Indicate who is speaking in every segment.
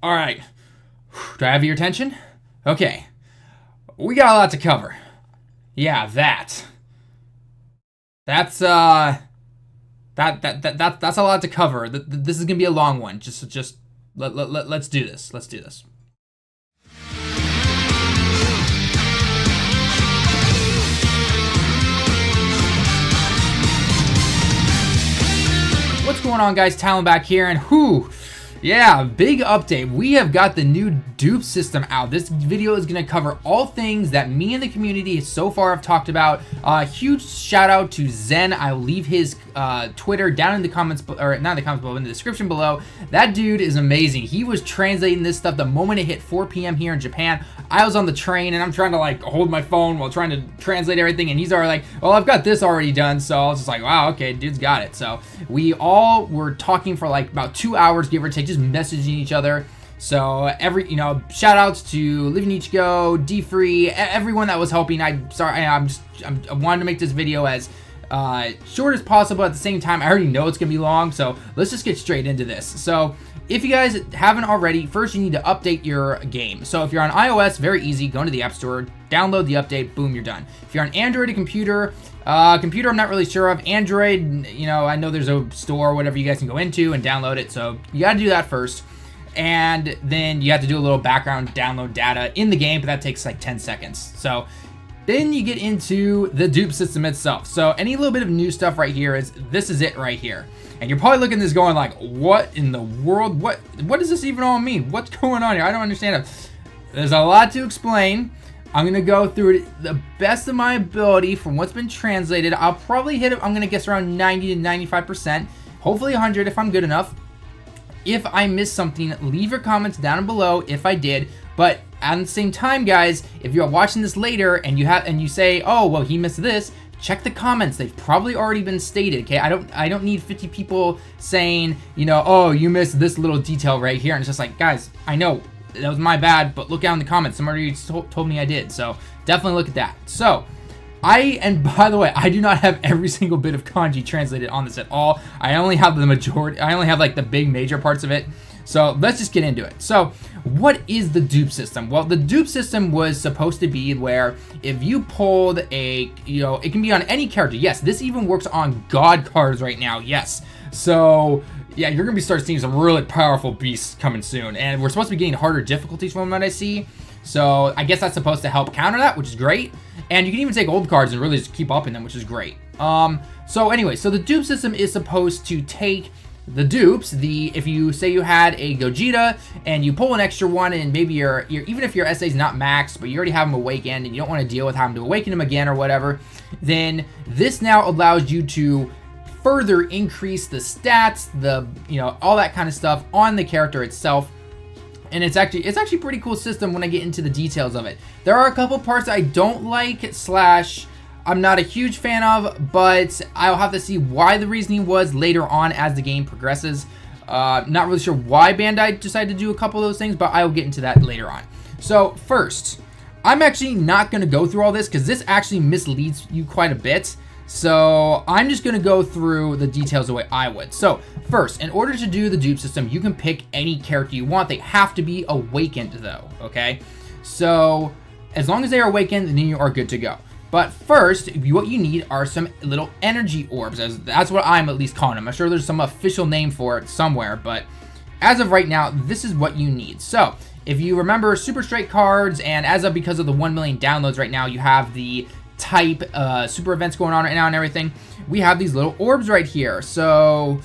Speaker 1: All right. Do I have your attention? Okay. We got a lot to cover. Yeah, that's a lot to cover. This is gonna be a long one. Let's do this. Let's do this. What's going on, guys? Talon back here, and yeah, big update. We have got the new Dupe system out. This video is going to cover all things that me and the community so far have talked about. Huge shout out to Zen. I'll leave his Twitter down in the comments, or not in the comments below, in the description below. That dude is amazing. He was translating this stuff the moment it hit 4 p.m. here in Japan. I was on the train and I'm trying to like hold my phone while trying to translate everything, and he's already like, well, I've got this already done. So I was just like, wow, okay, dude's got it. So we all were talking for like about 2 hours, give or take, just messaging each other. So shout outs to Living Ichigo, D Free, everyone that was helping. I wanted to make this video as short as possible. At the same time, I already know it's gonna be long, so let's just get straight into this. So if you guys haven't already, first you need to update your game. So if you're on iOS, very easy, go into the App Store, download the update, boom, you're done. If you're on Android, computer I'm not really sure of. Android, I know there's a store, whatever, you guys can go into and download it. So you gotta do that first. And then you have to do a little background download data in the game, but that takes like 10 seconds. So then you get into the Dupe system itself. So any little bit of new stuff right here this is it right here. And you're probably looking at this going like, what in the world? What does this even all mean? What's going on here? I don't understand it. There's a lot to explain. I'm going to go through it the best of my ability from what's been translated. I'll probably hit it, I'm going to guess around 90 to 95%. Hopefully 100 if I'm good enough. If I missed something, leave your comments down below if I did. But at the same time, guys, if you're watching this later and you say, oh, well, he missed this, check the comments. They've probably already been stated, okay? I don't need 50 people saying, oh, you missed this little detail right here. And it's just like, guys, I know that was my bad, but look down in the comments. Somebody told me I did. So definitely look at that. So and by the way, I do not have every single bit of kanji translated on this at all. I only have the majority. I only have like the big major parts of it. So let's just get into it. So what is the Dupe system? Well, the Dupe system was supposed to be where if you pulled it can be on any character. Yes, this even works on God cards right now. Yes. So yeah, you're gonna start seeing some really powerful beasts coming soon. And we're supposed to be getting harder difficulties from what I see. So I guess that's supposed to help counter that, which is great. And you can even take old cards and really just keep upping them, which is great. So anyway, so the Dupe system is supposed to take the dupes, if you say you had a Gogeta and you pull an extra one, and maybe even if your SA is not maxed, but you already have him awakened and you don't want to deal with having to awaken him again or whatever, then this now allows you to further increase the stats, all that kind of stuff on the character itself. And it's actually a pretty cool system when I get into the details of it. There are a couple parts I don't like / I'm not a huge fan of, but I'll have to see why the reasoning was later on as the game progresses. Not really sure why Bandai decided to do a couple of those things, but I will get into that later on. So first, I'm actually not going to go through all this because this actually misleads you quite a bit. So I'm just going to go through the details the way I would. So first, in order to do the Dupe system, you can pick any character you want. They have to be awakened though, okay? So as long as they are awakened, then you are good to go. But first, what you need are some little energy orbs. That's what I'm at least calling them. I'm sure there's some official name for it somewhere, but as of right now, this is what you need. So if you remember Super Straight cards, and because of the 1 million downloads right now, you have the type super events going on right now and everything. We have these little orbs right here. So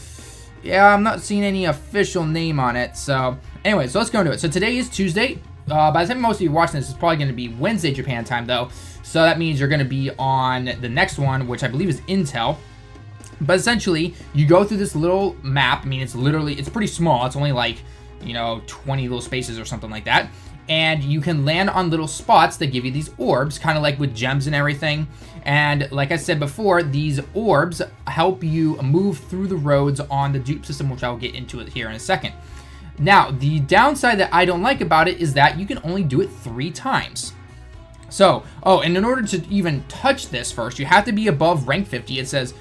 Speaker 1: yeah, I'm not seeing any official name on it. So anyway, so let's go into it. So today is Tuesday. By the time most of you watching this, it's probably going to be Wednesday Japan time though. So that means you're going to be on the next one, which I believe is Intel. But essentially, you go through this little map. I mean, it's pretty small. It's only like, 20 little spaces or something like that. And you can land on little spots that give you these orbs, kind of like with gems and everything. And like I said before, these orbs help you move through the roads on the Dupe system, which I'll get into it here in a second. Now, the downside that I don't like about it is that you can only do it 3 times. So, and in order to even touch this first, you have to be above rank 50. It says,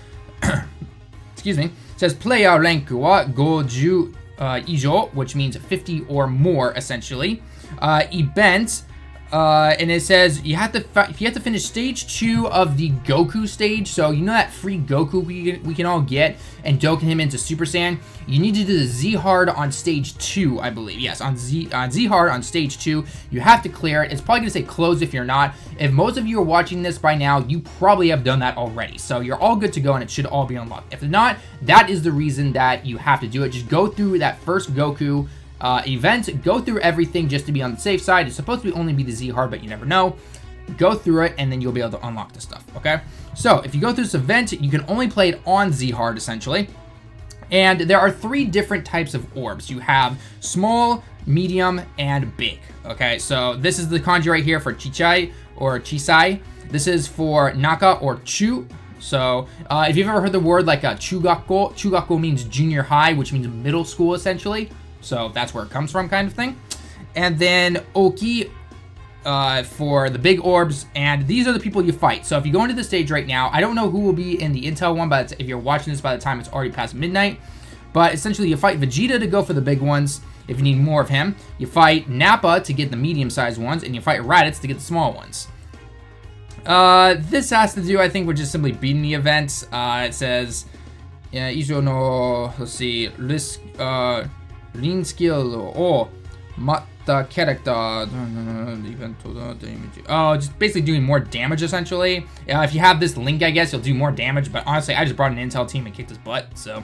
Speaker 1: excuse me, it says player rank wa 50 ijo, which means 50 or more, essentially. Event, and it says you have to finish stage 2 of the Goku stage. So you know that free Goku we can all get and Dokkan him into Super Saiyan. You need to do the Z hard on stage 2, I believe. Yes, on Z hard on stage 2, you have to clear it. It's probably gonna say closed if you're not. If most of you are watching this by now, you probably have done that already. So you're all good to go, and it should all be unlocked. If not, that is the reason that you have to do it. Just go through that first Goku event, go through everything just to be on the safe side. It's supposed to only be the Z hard, but you never know. Go through it, and then you'll be able to unlock the stuff, okay? So if you go through this event, you can only play it on Z hard, essentially. And there are 3 different types of orbs. You have small, medium, and big, okay? So this is the kanji right here for chichai or chisai. This is for naka or chu. So if you've ever heard the word like chugakko, chugakko means junior high, which means middle school, essentially. So that's where it comes from, kind of thing. And then Oki for the big orbs, and these are the people you fight. So if you go into the stage right now, I don't know who will be in the Intel one, but if you're watching this by the time it's already past midnight. But essentially you fight Vegeta to go for the big ones if you need more of him. You fight Nappa to get the medium-sized ones, and you fight Raditz to get the small ones. This has to do, I think, with just simply beating the event. It says, Ijo no, let's see, risk, Rin skill or matta character. Oh, just basically doing more damage, essentially. If you have this link, I guess you'll do more damage. But honestly, I just brought an Intel team and kicked his butt. So,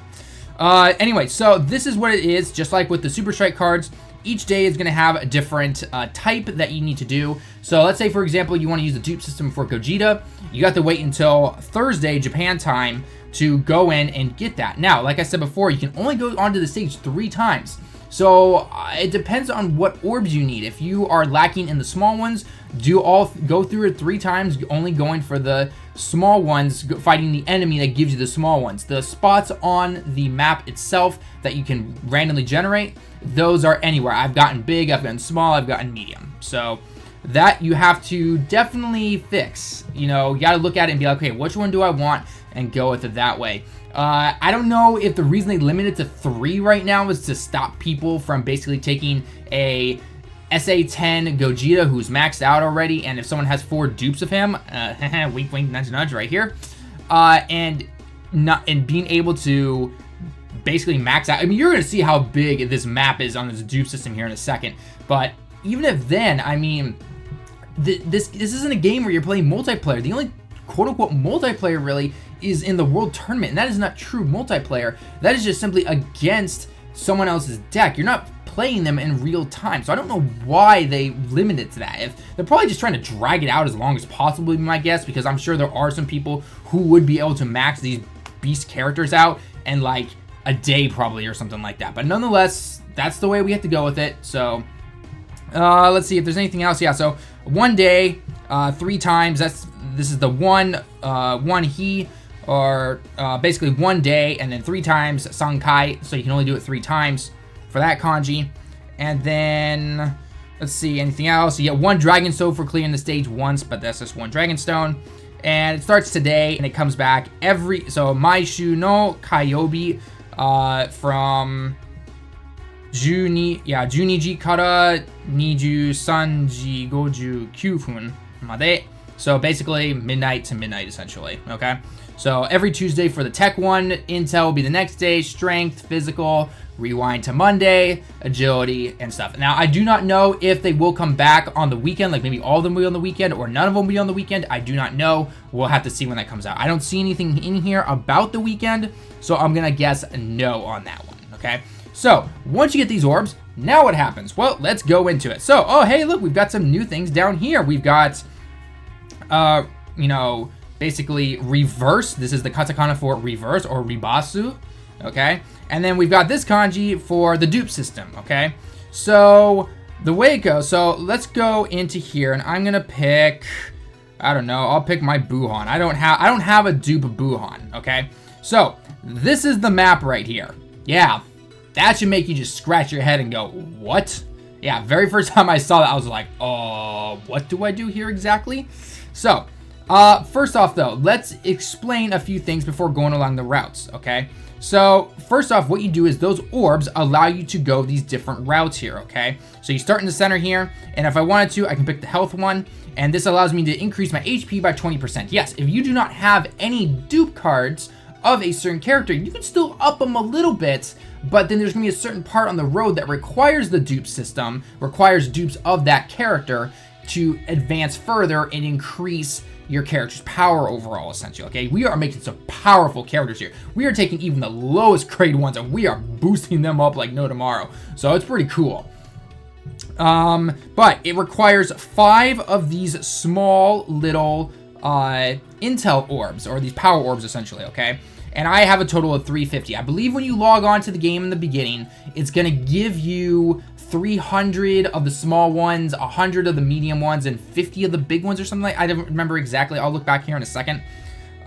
Speaker 1: anyway, so this is what it is. Just like with the Super Strike cards, each day is going to have a different type that you need to do. So let's say, for example, you want to use the dupe system for Gogeta. You have to wait until Thursday, Japan time, to go in and get that. Now, like I said before, you can only go onto the stage 3 times. So it depends on what orbs you need. If you are lacking in the small ones, go through it 3 times, only going for the small ones, fighting the enemy that gives you the small ones. The spots on the map itself that you can randomly generate, those are anywhere. I've gotten big, I've gotten small, I've gotten medium. So that you have to definitely fix. You know, you got to look at it and be like, okay, which one do I want, and go with it that way. I don't know if the reason they limit it to 3 right now is to stop people from basically taking a SA10 Gogeta who's maxed out already, and if someone has 4 dupes of him, wink wink nudge nudge right here, and being able to basically max out. I mean, you're gonna see how big this map is on this dupe system here in a second, but even if then, I mean, this isn't a game where you're playing multiplayer. The only quote-unquote multiplayer really is in the world tournament, and that is not true multiplayer. That is just simply against someone else's deck. You're not playing them in real time, so I don't know why they limit it to that. If they're probably just trying to drag it out as long as possible, would be my guess, because I'm sure there are some people who would be able to max these beast characters out in like a day probably or something like that. But nonetheless, that's the way we have to go with it. So let's see if there's anything else. Yeah, so 1 day, 3 times. This is the one he, or basically 1 day, and then 3 times Sankai, so you can only do it 3 times for that kanji. And then let's see, anything else. You get 1 Dragon Stone for clearing the stage once, but that's just 1 Dragon Stone. And it starts today, and it comes back so Maishu no Kaiobi, from 12時から23時59分まで. So basically midnight to midnight, essentially, okay? So every Tuesday for the tech one, Intel will be the next day, strength, physical, rewind to Monday, agility, and stuff. Now, I do not know if they will come back on the weekend, like maybe all of them will be on the weekend, or none of them will be on the weekend. I do not know. We'll have to see when that comes out. I don't see anything in here about the weekend, so I'm gonna guess no on that one, okay? So, once you get these orbs, now what happens? Well, let's go into it. So, oh, hey, look, we've got some new things down here. We've got, you know, basically reverse. This is the katakana for reverse, or ribasu, okay? And then we've got this kanji for the dupe system, okay? So, the way it goes, so let's go into here, and I'm gonna pick, I don't know, I'll pick my Buhan. I don't have a dupe Buhan, okay? So, this is the map right here. Yeah, that should make you just scratch your head and go, what? Yeah, very first time I saw that, I was like, what do I do here exactly? So, first off though, let's explain a few things before going along the routes, okay? So first off, what you do is those orbs allow you to go these different routes here, okay? So you start in the center here, and if I wanted to, I can pick the health one, and this allows me to increase my HP by 20%. Yes, if you do not have any dupe cards of a certain character, you can still up them a little bit, but then there's gonna be a certain part on the road that requires the dupe system, requires dupes of that character to advance further and increase your character's power overall, essentially, okay? We are making some powerful characters here. We are taking even the lowest grade ones and we are boosting them up like no tomorrow. So it's pretty cool. But it requires 5 of these small little intel orbs, or these power orbs, essentially, okay? And I have a total of 350. I believe when you log on to the game in the beginning, it's gonna give you 300 of the small ones, 100 of the medium ones, and 50 of the big ones or something like that. I don't remember exactly. I'll look back here in a second.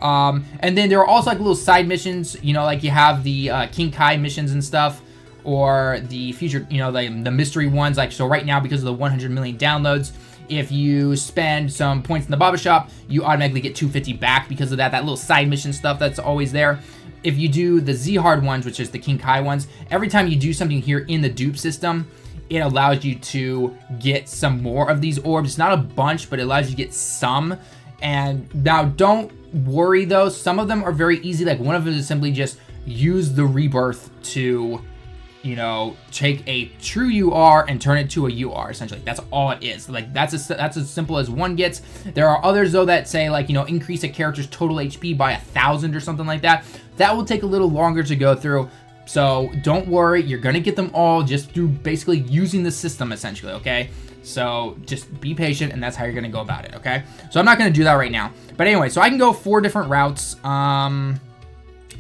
Speaker 1: And then there are also like little side missions, you know, like you have the King Kai missions and stuff, or the future, you know, the mystery ones. Like, so right now, because of the 100 million downloads, if you spend some points in the Baba Shop, you automatically get 250 back because of that little side mission stuff that's always there. If you do the Z-Hard ones, which is the King Kai ones, every time you do something here in the dupe system, it allows you to get some more of these orbs. It's not a bunch, but it allows you to get some. And now don't worry though, some of them are very easy. Like one of them is simply just use the rebirth to, you know, take a true UR and turn it to a UR, essentially. That's all it is. Like that's as simple as one gets. There are others though that say, like, you know, increase a character's total HP by 1,000 or something like that. That will take a little longer to go through. So don't worry, you're gonna get them all just through basically using the system, essentially, okay? So just be patient, and that's how you're gonna go about it, okay? So I'm not gonna do that right now. But anyway, so I can go 4 different routes.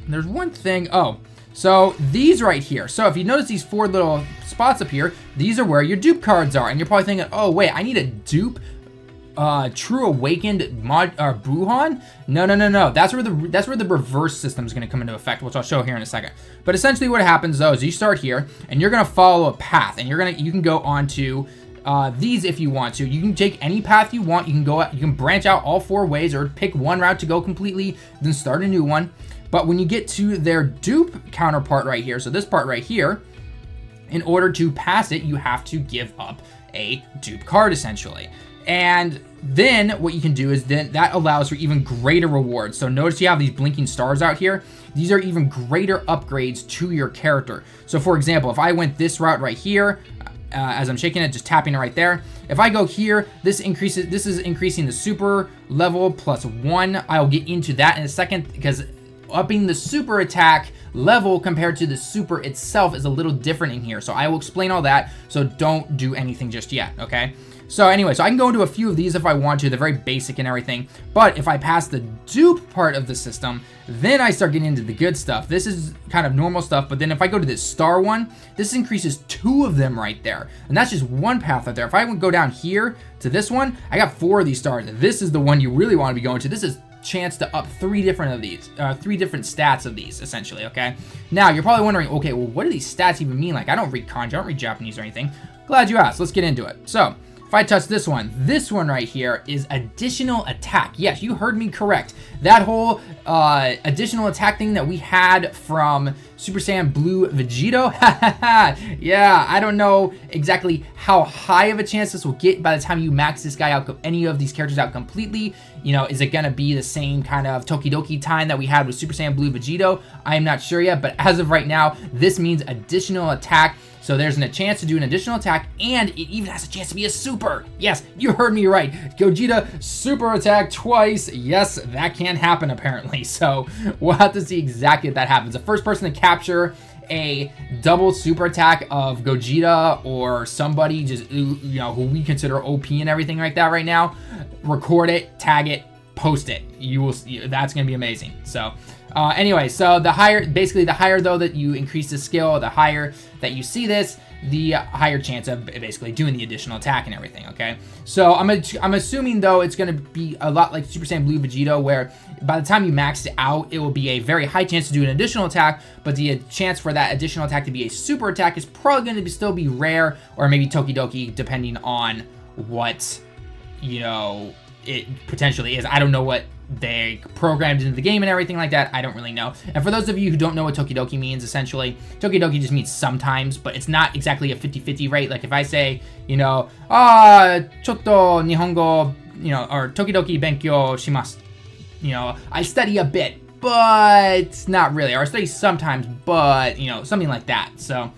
Speaker 1: There's one thing, so these right here. So if you notice these 4 little spots up here, these are where your dupe cards are. And you're probably thinking, oh wait, I need a dupe True Awakened mod Buhan? No. That's where the reverse system is going to come into effect, which I'll show here in a second. But essentially, what happens though is you start here, and you're going to follow a path, and you can go on to these if you want to. You can take any path you want. You can go out, you can branch out all 4 ways, or pick one route to go completely, then start a new one. But when you get to their dupe counterpart right here, so this part right here, in order to pass it, you have to give up a dupe card, essentially. And then what you can do is then that allows for even greater rewards. So notice you have these blinking stars out here. These are even greater upgrades to your character. So for example, if I went this route right here, as I'm shaking it, just tapping it right there. If I go here, this is increasing the super level +1. I'll get into that in a second, because upping the super attack level compared to the super itself is a little different in here. So I will explain all that, so don't do anything just yet, okay? So anyway, so I can go into a few of these if I want to. They're very basic and everything. But if I pass the dupe part of the system, then I start getting into the good stuff. This is kind of normal stuff, but then if I go to this star one, this increases 2 of them right there. And that's just one path right there. If I would go down here to this one, I got 4 of these stars. This is the one you really want to be going to. This is chance to up 3 different of these, 3 different stats of these, essentially, okay? Now, you're probably wondering, okay, well, what do these stats even mean? Like, I don't read kanji, I don't read Japanese or anything. Glad you asked. Let's get into it. So, if I touch this one right here is additional attack. Yes, you heard me correct. That whole additional attack thing that we had from Super Saiyan Blue Vegito. Yeah, I don't know exactly how high of a chance this will get by the time you max this guy out, any of these characters out completely. You know, is it gonna be the same kind of Tokidoki time that we had with Super Saiyan Blue Vegito? I'm not sure yet, but as of right now, this means additional attack. So there's a chance to do an additional attack, and it even has a chance to be a super. Yes, you heard me right. Gogeta super attack twice. Yes, that can happen apparently. So we'll have to see exactly if that happens. The first person to capture a double super attack of Gogeta or somebody just, you know, who we consider OP and everything like that right now, record it, tag it, post it. You will see, that's gonna be amazing. So anyway, so the higher though that you increase the skill, the higher that you see this, the higher chance of basically doing the additional attack and everything, okay? So I'm assuming though it's gonna be a lot like Super Saiyan Blue Vegito, where by the time you max it out, it will be a very high chance to do an additional attack, but the chance for that additional attack to be a super attack is probably gonna still be rare, or maybe Tokidoki, depending on what, you know, it potentially is. I don't know what they programmed into the game and everything like that. I don't really know. And for those of you who don't know what Tokidoki means, essentially, Tokidoki just means sometimes, but it's not exactly a 50-50 rate. Like if I say, you know, chotto nihongo, you know, or Tokidoki benkyou shimasu, you know, I study a bit, but not really. Or I study sometimes, but, you know, something like that. So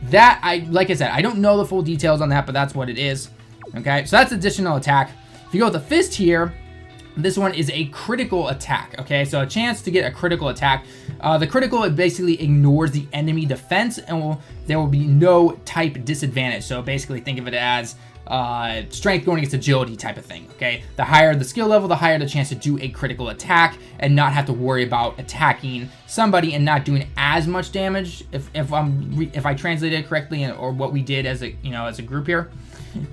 Speaker 1: that, like I said, I don't know the full details on that, but that's what it is. Okay, so that's additional attack. If you go with the fist here, this one is a critical attack, okay? So a chance to get a critical attack. The critical, it basically ignores the enemy defense, and there will be no type disadvantage. So basically think of it as strength going against agility type of thing, okay? The higher the skill level, the higher the chance to do a critical attack and not have to worry about attacking somebody and not doing as much damage, if I translated it correctly, or what we did as a group here.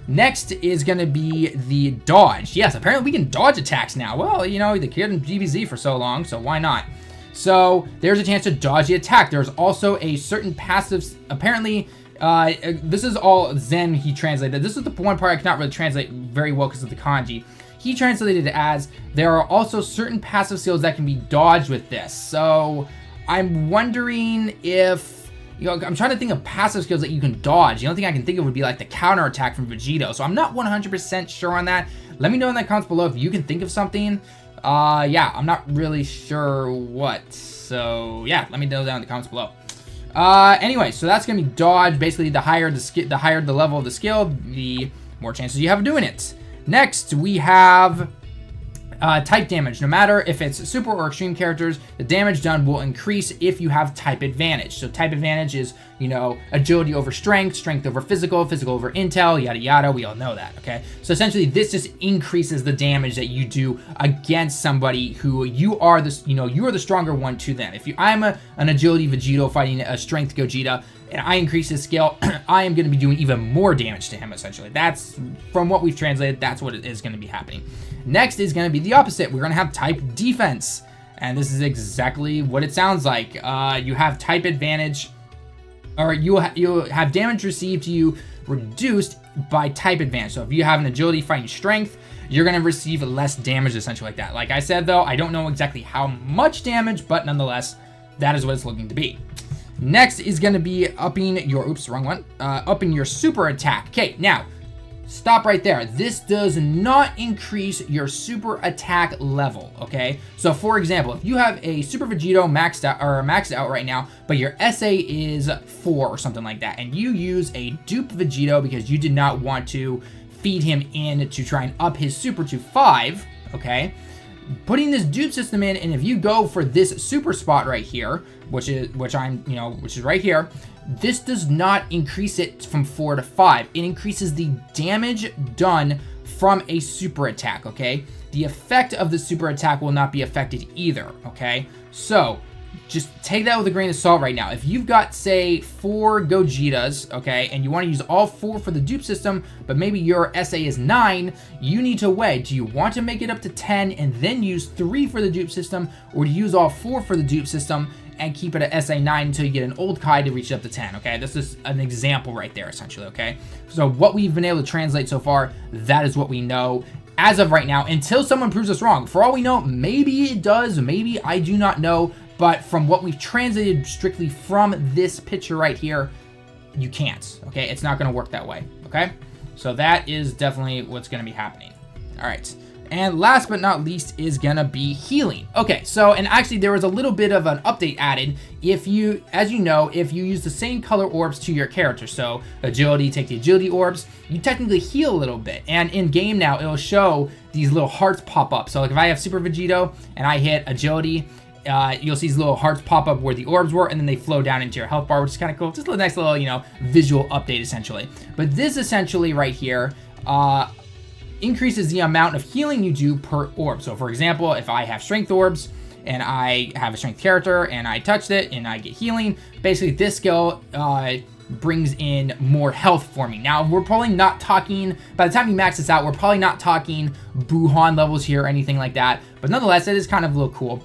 Speaker 1: Next is going to be the dodge. Yes, apparently we can dodge attacks now. Well, you know, the kid in DBZ for so long, so why not? So there's a chance to dodge the attack. There's also a certain passive, apparently, this is all Zen he translated. This is the one part I cannot really translate very well because of the kanji. He translated it as, there are also certain passive skills that can be dodged with this. So I'm wondering if, you know, I'm trying to think of passive skills that you can dodge. The only thing I can think of would be like the counter attack from Vegito. So I'm not 100% sure on that. Let me know in the comments below if you can think of something. Yeah, I'm not really sure what. So yeah, let me know down in the comments below. Anyway, so that's gonna be dodge. Basically, the higher the level of the skill, the more chances you have of doing it. Next, we have type damage. No matter if it's super or extreme characters, the damage done will increase if you have type advantage. So type advantage is, you know, agility over strength, strength over physical, physical over intel, yada yada. We all know that, okay? So essentially, this just increases the damage that you do against somebody who you are the stronger one to them. If I'm an agility Vegito fighting a strength Gogeta, and I increase his skill, I am going to be doing even more damage to him, essentially. That's, from what we've translated, that's what it is going to be happening. Next is going to be the opposite. We're going to have type defense. And this is exactly what it sounds like. You have type advantage, or you have damage received to you reduced by type advantage. So if you have an agility fighting strength, you're going to receive less damage, essentially like that. Like I said, though, I don't know exactly how much damage, but nonetheless, that is what it's looking to be. Next is going to be upping your, upping your super attack. Okay, now, stop right there. This does not increase your super attack level, okay? So, for example, if you have a Super Vegito maxed out right now, but your SA is 4 or something like that, and you use a Dupe Vegito because you did not want to feed him in to try and up his super to 5, okay? Putting this dupe system in, and if you go for this super spot right here, which is right here, this does not increase it from 4 to 5. It increases the damage done from a super attack, okay? The effect of the super attack will not be affected either, okay? So, just take that with a grain of salt right now. If you've got, say, 4 Gogetas, okay, and you want to use all 4 for the dupe system, but maybe your SA is 9, you need to weigh. Do you want to make it up to 10 and then use 3 for the dupe system, or do you use all 4 for the dupe system and keep it at SA 9 until you get an old Kai to reach it up to 10, okay? This is an example right there, essentially, okay? So what we've been able to translate so far, that is what we know as of right now, until someone proves us wrong. For all we know, maybe it does, maybe, I do not know, but from what we've translated strictly from this picture right here, you can't, okay? It's not gonna work that way, okay? So that is definitely what's gonna be happening. All right. And last but not least is gonna be healing. Okay, so, and actually there was a little bit of an update added. If you, as you know, if you use the same color orbs to your character, so agility, take the agility orbs, you technically heal a little bit. And in game now, it'll show these little hearts pop up. So like if I have Super Vegito and I hit agility, you'll see these little hearts pop up where the orbs were, and then they flow down into your health bar, which is kind of cool. Just a nice little, you know, visual update essentially. But this essentially right here, increases the amount of healing you do per orb. So for example, if I have strength orbs and I have a strength character and I touched it and I get healing, basically this skill brings in more health for me. Now we're probably not talking, by the time you max this out, we're probably not talking Buhan levels here or anything like that, but nonetheless, it is kind of a little cool.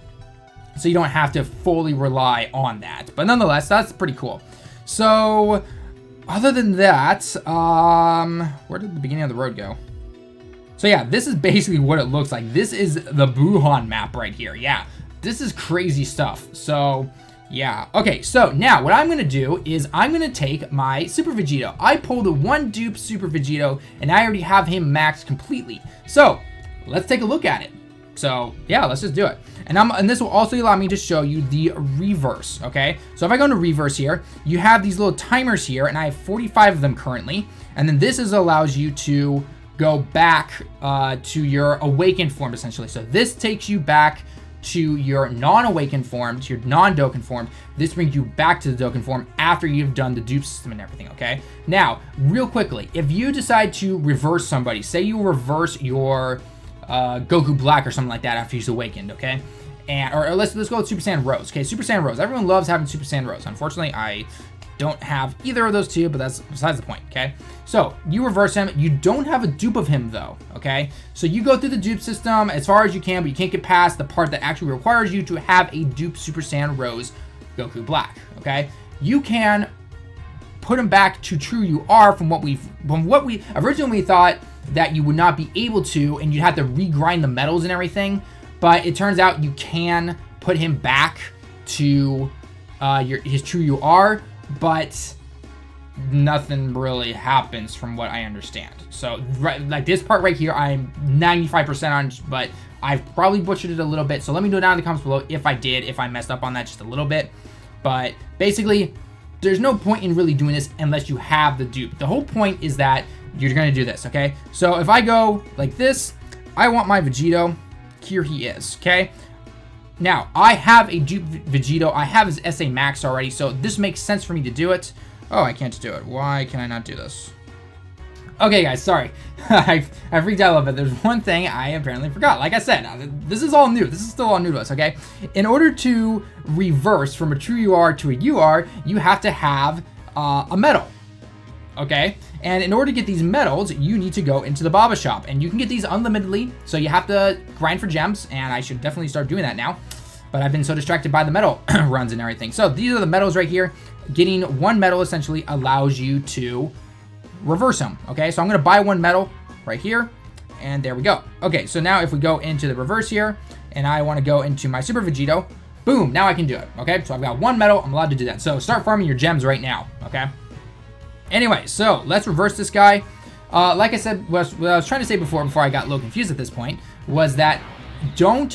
Speaker 1: So you don't have to fully rely on that, but nonetheless, that's pretty cool. So other than that, where did the beginning of the road go? So yeah, this is basically what it looks like. This is the Buhan map right here. Yeah, this is crazy stuff. So yeah, okay, so now what I'm gonna do is I'm gonna take my Super Vegito. I pulled one dupe Super Vegito, and I already have him maxed completely. So let's take a look at it. So yeah, let's just do it. And this will also allow me to show you the reverse, okay? So if I go into reverse here, you have these little timers here, and I have 45 of them currently. And then this allows you to go back to your awakened form, essentially. So this takes you back to your non-awakened form, to your non-Dokkan form. This brings you back to the Dokkan form after you've done the dupe system and everything, okay? Now, real quickly, if you decide to reverse somebody, say you reverse your Goku Black or something like that after he's awakened, okay? Or let's go with Super Saiyan Rose, okay? Super Saiyan Rose. Everyone loves having Super Saiyan Rose. Unfortunately, I don't have either of those two, but that's besides the point, okay? So you reverse him. You don't have a dupe of him though, okay? So you go through the dupe system as far as you can, but you can't get past the part that actually requires you to have a dupe Super Saiyan Rose Goku Black, okay? You can put him back to true you are from what we originally thought that you would not be able to, and you'd have to regrind the metals and everything, but it turns out you can put him back to his true you are, but nothing really happens from what I understand. So like this part right here, I'm 95% on, but I've probably butchered it a little bit. So let me know down in the comments below if I messed up on that just a little bit. But basically, there's no point in really doing this unless you have the dupe. The whole point is that you're gonna do this, okay? So if I go like this, I want my Vegito. Here he is, okay? Now, I have a dupe Vegito. I have his SA Max already, so this makes sense for me to do it. Oh, I can't do it. Why can I not do this? Okay, guys, sorry. I freaked out a little bit. There's one thing I apparently forgot. Like I said, this is all new. This is still all new to us, okay? In order to reverse from a true UR to a UR, you have to have a medal, okay? And in order to get these medals, you need to go into the Baba shop, and you can get these unlimitedly, so you have to grind for gems, and I should definitely start doing that now, but I've been so distracted by the medal runs and everything. So these are the medals right here. Getting one medal essentially allows you to reverse them, okay? So I'm gonna buy one medal right here, and there we go. Okay, so now if we go into the reverse here, and I wanna go into my Super Vegito, boom, now I can do it, okay? So I've got one medal, I'm allowed to do that. So start farming your gems right now, okay? Anyway, so let's reverse this guy. Like I said, what I was trying to say before I got a little confused at this point, was that don't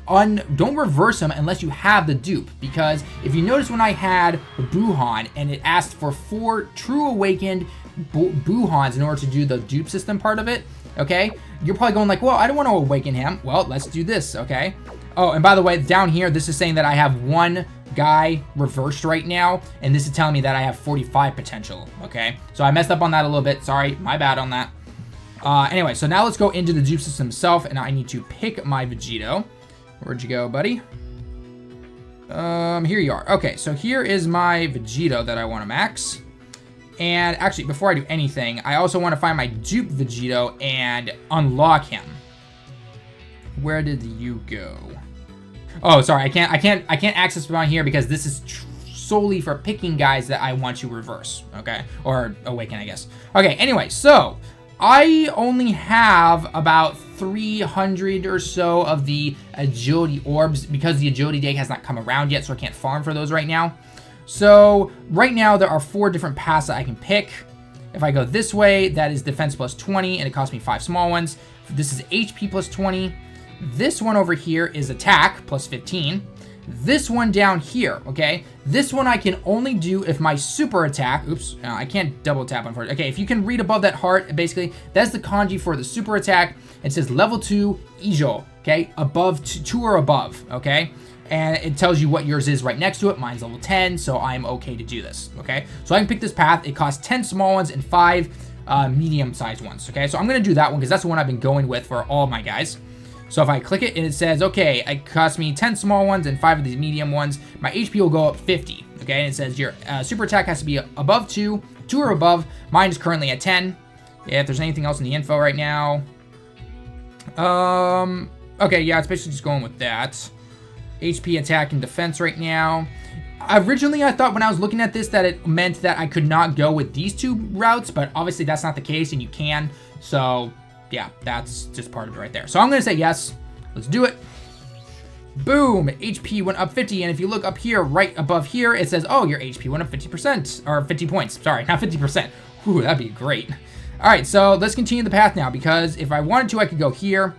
Speaker 1: reverse him unless you have the dupe. Because if you notice when I had Buhan and it asked for 4 true awakened Buhans in order to do the dupe system part of it, okay? You're probably going like, well, I don't want to awaken him. Well, let's do this, okay? Oh, and by the way, down here, this is saying that I have one guy reversed right now, and this is telling me that I have 45 potential, okay? So I messed up on that a little bit. Sorry, my bad on that. Anyway, so now let's go into the dupe system itself, and I need to pick my Vegito. Where'd you go, buddy? Here you are. Okay, so here is my Vegito that I want to max. And actually, before I do anything, I also want to find my dupe Vegito and unlock him. Where did you go? Oh, sorry, I can't access from on here because this is solely for picking guys that I want to reverse, okay? Or awaken, I guess. Okay, anyway, so I only have about 300 or so of the agility orbs because the agility day has not come around yet, so I can't farm for those right now. So right now there are 4 different paths that I can pick. If I go this way, that is defense plus 20, and it costs me 5 small ones. This is HP plus 20. This one over here is attack plus 15. This one down here, okay? This one I can only do if my super attack, oops, I can't double tap unfortunately. Okay, if you can read above that heart, basically, that's the kanji for the super attack. It says level 2 Ijo, okay? Above 2 or above, okay? And it tells you what yours is right next to it. Mine's level 10, so I'm okay to do this, okay? So I can pick this path. It costs 10 small ones and 5 medium-sized ones, okay? So I'm gonna do that one because that's the one I've been going with for all my guys. So if I click it and it says, okay, it costs me 10 small ones and 5 of these medium ones, my HP will go up 50, okay? And it says your super attack has to be above 2 or above. Mine is currently at 10. Yeah, if there's anything else in the info right now. Okay, yeah, it's basically just going with that. HP, attack, and defense right now. Originally, I thought when I was looking at this that it meant that I could not go with these 2 routes, but obviously that's not the case, and you can. So yeah, that's just part of it right there. So I'm going to say yes. Let's do it. Boom, HP went up 50, and if you look up here, right above here, it says, oh, your HP went up 50%, or 50 points, sorry, not 50%. Whew, that'd be great. All right, so let's continue the path now, because if I wanted to, I could go here.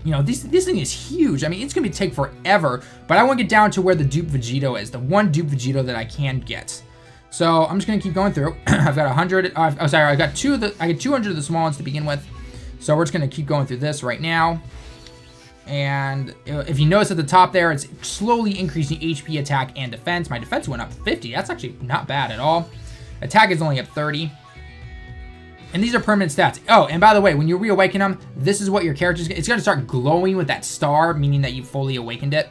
Speaker 1: You know, this thing is huge. I mean, it's gonna take forever, but I want to get down to where the Dupe Vegito is, the one Dupe Vegito that I can get. So I'm just gonna keep going through. I've got 100, oh, sorry, I got 200 of the small ones to begin with. So we're just gonna keep going through this right now. And if you notice at the top there, it's slowly increasing HP, attack, and defense. My defense went up 50. That's actually not bad at all. Attack is only up 30. And these are permanent stats. Oh, and by the way, when you reawaken them, this is what your character's, it's going to start glowing with that star, meaning that you fully awakened it.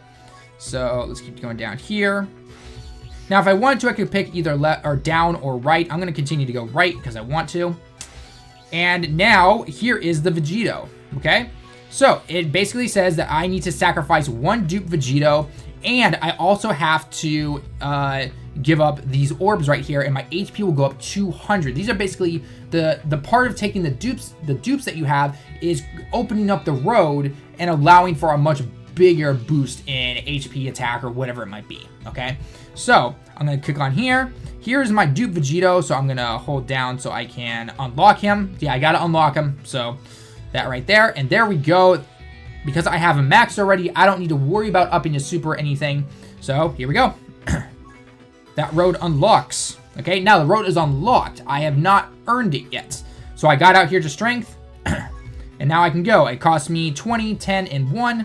Speaker 1: So let's keep going down here. Now, if I wanted to, I could pick either left or down or right. I'm going to continue to go right because I want to. And now here is the Vegito, okay? So it basically says that I need to sacrifice one Dupe Vegito, and I also have to give up these orbs right here, and my HP will go up 200. These are basically the part of taking the dupes that you have is opening up the road and allowing for a much bigger boost in HP, attack, or whatever it might be, okay? So I'm gonna click on here. Here's my Dupe Vegito, so I'm gonna hold down so I can unlock him. Yeah, I gotta unlock him, so that right there, and there we go. Because I have him maxed already, I don't need to worry about upping his super or anything. So here we go. That road unlocks. Okay, now the road is unlocked. I have not earned it yet. So I got out here to strength, and now I can go. It cost me 20, 10, and 1.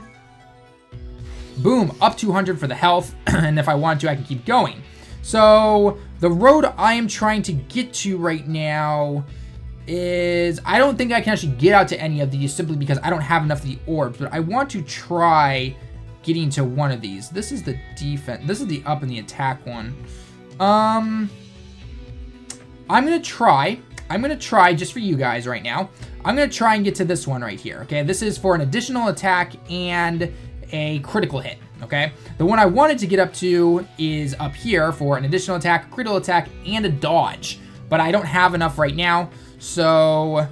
Speaker 1: Boom, up 200 for the health, and if I want to, I can keep going. So the road I am trying to get to right now is, I don't think I can actually get out to any of these simply because I don't have enough of the orbs, but I want to try getting to one of these. This is the defense. This is the up and the attack one. I'm gonna try just for you guys right now. I'm gonna try and get to this one right here. Okay, this is for an additional attack and a critical hit. Okay, the one I wanted to get up to is up here for an additional attack, critical attack, and a dodge, but I don't have enough right now. So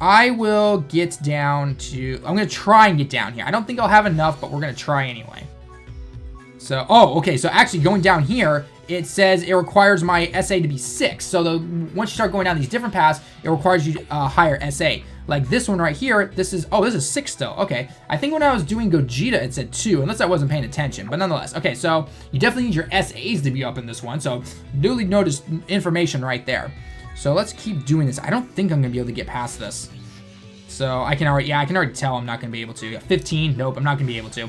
Speaker 1: I will get down to, I'm going to try and get down here. I don't think I'll have enough, but we're going to try anyway. So, oh, okay. So actually going down here, it says it requires my SA to be 6. So once you start going down these different paths, it requires you higher SA. Like this one right here, this is 6 still. Okay. I think when I was doing Gogeta, it said 2, unless I wasn't paying attention, but nonetheless. Okay, so you definitely need your SAs to be up in this one. So newly noticed information right there. So let's keep doing this. I don't think I'm gonna be able to get past this. So I can already tell I'm not gonna be able to. 15, nope, I'm not gonna be able to.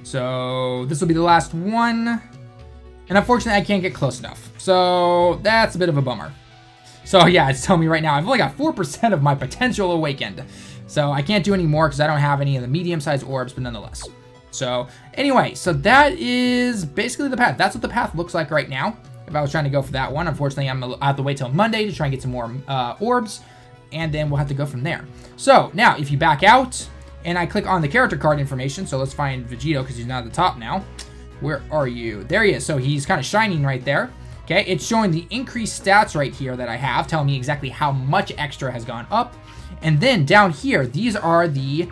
Speaker 1: So this will be the last one. And unfortunately, I can't get close enough. So that's a bit of a bummer. So yeah, it's telling me right now, I've only got 4% of my potential awakened. So I can't do any more because I don't have any of the medium-sized orbs, but nonetheless. So anyway, so that is basically the path. That's what the path looks like right now. If I was trying to go for that one, unfortunately, I have to wait till Monday to try and get some more orbs, and then we'll have to go from there. So now, if you back out, and I click on the character card information, so let's find Vegito because he's not at the top now. Where are you? There he is. So he's kind of shining right there. Okay, it's showing the increased stats right here that I have, telling me exactly how much extra has gone up. And then down here, these are the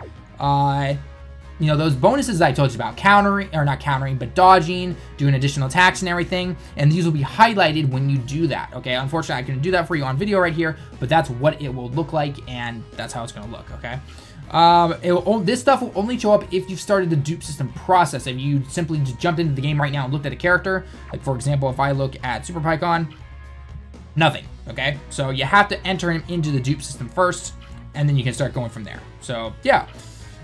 Speaker 1: you know, those bonuses that I told you about, countering, or not countering, but dodging, doing additional attacks and everything, and these will be highlighted when you do that, okay? Unfortunately, I couldn't do that for you on video right here, but that's what it will look like, and that's how it's gonna look, okay? This stuff will only show up if you've started the dupe system process. If you simply just jumped into the game right now and looked at a character, like for example, if I look at Super Pycon, nothing, okay? So you have to enter him into the dupe system first, and then you can start going from there. So, yeah.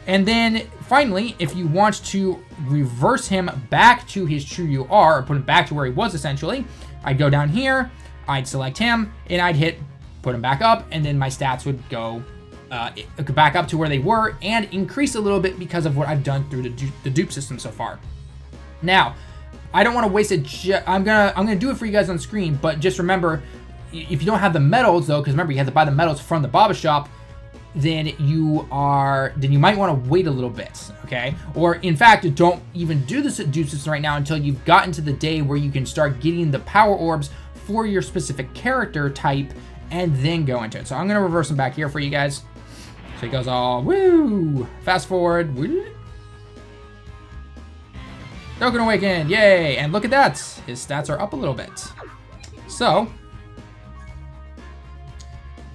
Speaker 1: And then finally, if you want to reverse him back to his true you are, or put him back to where he was essentially, I'd go down here, I'd select him, and I'd hit put him back up, and then my stats would go back up to where they were and increase a little bit because of what I've done through the dupe system so far. Now, I don't want to waste it. I'm gonna do it for you guys on screen, but just remember, if you don't have the medals though, because remember you have to buy the medals from the Baba shop, then you might want to wait a little bit, okay? Or in fact, don't even do this dupe system right now until you've gotten to the day where you can start getting the power orbs for your specific character type, and then go into it. So I'm going to reverse him back here for you guys. So he goes all, woo, fast forward, woo. Dokkan Awakened, yay, and look at that. His stats are up a little bit. So,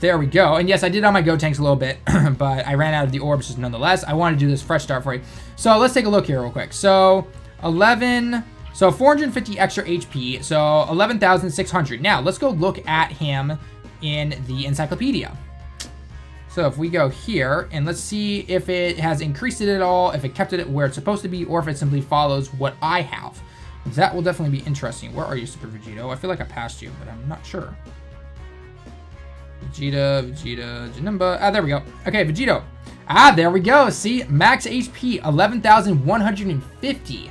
Speaker 1: there we go. And yes, I did on my Gotenks a little bit, but I ran out of the orbs just nonetheless. I want to do this fresh start for you. So let's take a look here real quick. So 450 extra HP, so 11,600. Now let's go look at him in the encyclopedia. So if we go here and let's see if it has increased it at all, if it kept it where it's supposed to be, or if it simply follows what I have. That will definitely be interesting. Where are you, Super Vegito? I feel like I passed you, but I'm not sure. Vegeta, Janemba. Ah, there we go. Okay, Vegito. Ah, there we go. See, max HP, 11,150.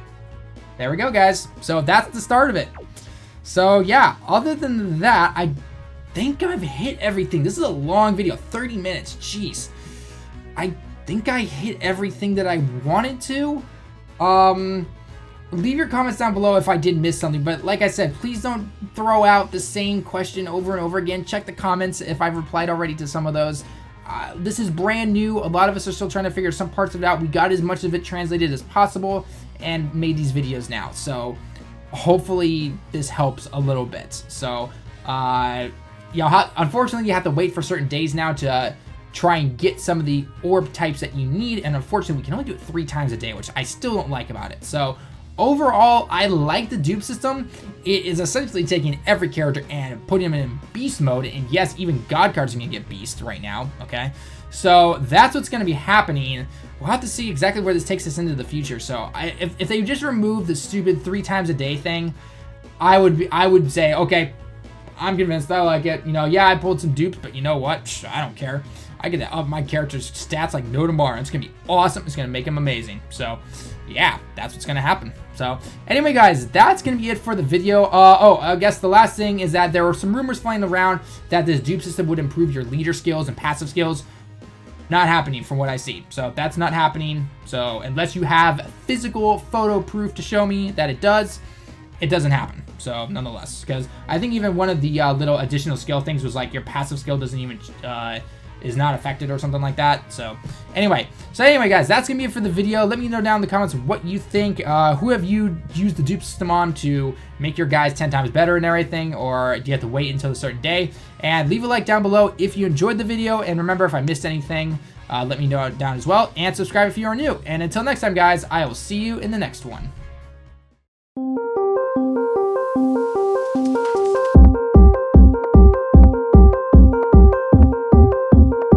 Speaker 1: There we go, guys. So that's the start of it. So yeah, other than that, I think I've hit everything. This is a long video, 30 minutes. Jeez. I think I hit everything that I wanted to. Leave your comments down below if I did miss something, but like I said, please don't throw out the same question over and over again. Check the comments if I've replied already to some of those. This is brand new. A lot of us are still trying to figure some parts of it out. We got as much of it translated as possible and made these videos now. So hopefully this helps a little bit. So, unfortunately you have to wait for certain days now to try and get some of the orb types that you need. And unfortunately we can only do it 3 times a day, which I still don't like about it. So overall, I like the dupe system. It is essentially taking every character and putting them in beast mode. And yes, even God cards are going to get beast right now, okay? So that's what's going to be happening. We'll have to see exactly where this takes us into the future. So if they just remove the stupid 3 times a day thing, I would say, okay, I'm convinced. I like it. You know, yeah, I pulled some dupes, but you know what? Psh, I don't care. I get to up my character's stats like no tomorrow. It's going to be awesome. It's going to make him amazing. So yeah, that's what's going to happen. So anyway, guys, that's going to be it for the video. I guess the last thing is that there were some rumors flying around that this dupe system would improve your leader skills and passive skills. Not happening from what I see. So that's not happening. So unless you have physical photo proof to show me that it does, it doesn't happen. So nonetheless, because I think even one of the little additional skill things was like your passive skill doesn't even is not affected or something like that. So anyway, guys, that's gonna be it for the video. Let me know down in the comments what you think. Who have you used the dupe system on to make your guys 10 times better and everything, or do you have to wait until a certain day? And leave a like down below if you enjoyed the video, and remember, if I missed anything, let me know down as well, and subscribe if you are new. And until next time, guys, I will see you in the next one.